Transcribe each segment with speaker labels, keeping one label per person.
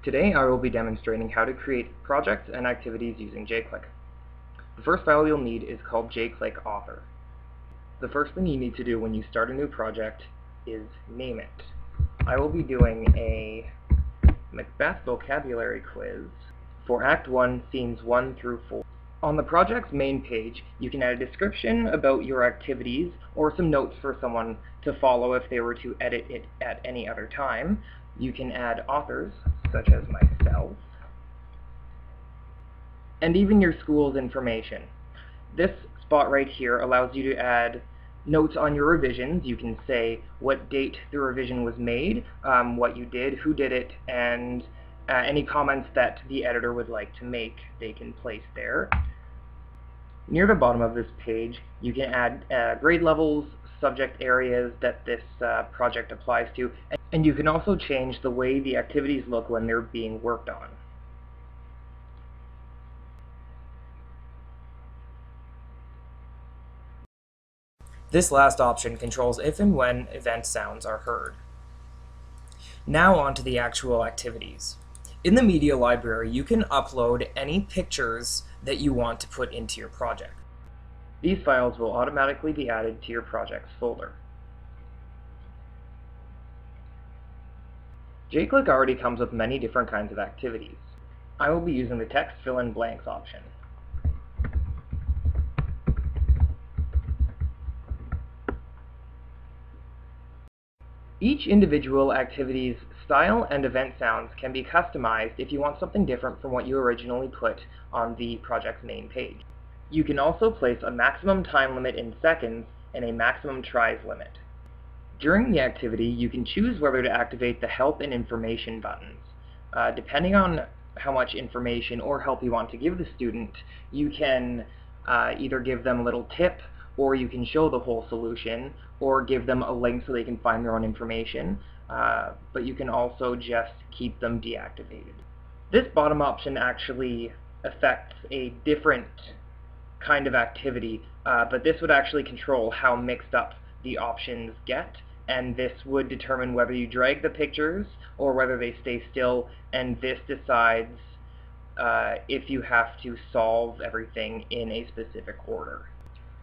Speaker 1: Today I will be demonstrating how to create projects and activities using JClic. The first file you'll need is called JClic author. The first thing you need to do when you start a new project is name it. I will be doing a Macbeth vocabulary quiz for Act 1, Scenes 1 through 4. On the project's main page, you can add a description about your activities or some notes for someone to follow if they were to edit it at any other time. You can add authors, such as myself, and even your school's information. This spot right here allows you to add notes on your revisions. You can say what date the revision was made, what you did, who did it, and any comments that the editor would like to make, they can place there. Near the bottom of this page, you can add grade levels, subject areas that this project applies to, and you can also change the way the activities look when they're being worked on. This last option controls if and when event sounds are heard. Now on to the actual activities. In the media library, you can upload any pictures that you want to put into your project. These files will automatically be added to your projects folder. JClic already comes with many different kinds of activities. I will be using the text fill-in blanks option. Each individual activity's style and event sounds can be customized if you want something different from what you originally put on the project's main page. You can also place a maximum time limit in seconds and a maximum tries limit. During the activity, you can choose whether to activate the help and information buttons. Depending on how much information or help you want to give the student, you can either give them a little tip, or you can show the whole solution, or give them a link so they can find their own information, but you can also just keep them deactivated. This bottom option actually affects a different kind of activity, but this would actually control how mixed up the options get, and this would determine whether you drag the pictures or whether they stay still, and this decides if you have to solve everything in a specific order.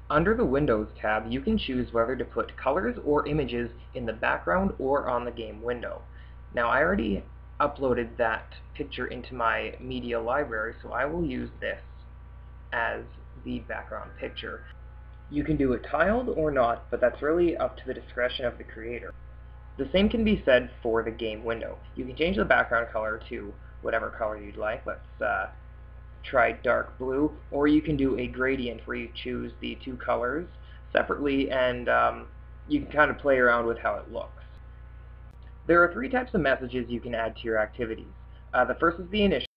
Speaker 1: Under the Windows tab, you can choose whether to put colors or images in the background or on the game window. Now, I already uploaded that picture into my media library, so I will use this as the background picture. You can do it tiled or not, but that's really up to the discretion of the creator. The same can be said for the game window. You can change the background color to whatever color you'd like. Let's try dark blue, or you can do a gradient where you choose the two colors separately, and you can kind of play around with how it looks. There are three types of messages you can add to your activities. The first is the initial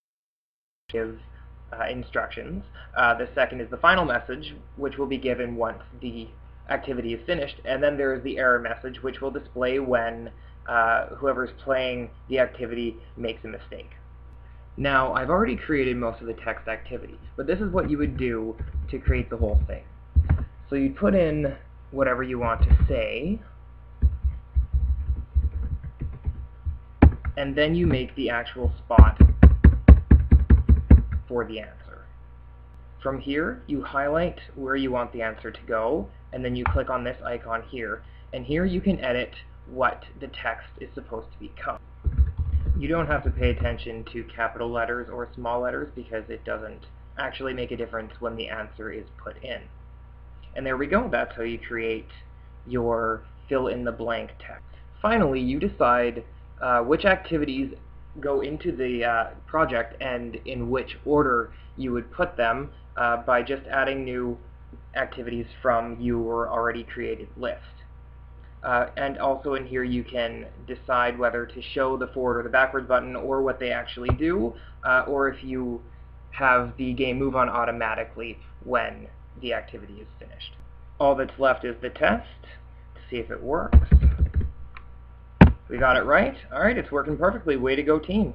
Speaker 1: instructions. The second is the final message, which will be given once the activity is finished, and then there is the error message, which will display when whoever's playing the activity makes a mistake. Now, I've already created most of the text activity, but this is what you would do to create the whole thing. So you'd put in whatever you want to say, and then you make the actual spot for the answer. From here, you highlight where you want the answer to go, and then you click on this icon here, and here you can edit what the text is supposed to become. You don't have to pay attention to capital letters or small letters because it doesn't actually make a difference when the answer is put in. And there we go, that's how you create your fill-in-the-blank text. Finally, you decide which activities go into the project and in which order you would put them by just adding new activities from your already created list. And also in here you can decide whether to show the forward or the backward button, or what they actually do, or if you have the game move on automatically when the activity is finished. All that's left is the test to see if it works. We got it right. Alright, it's working perfectly. Way to go, team.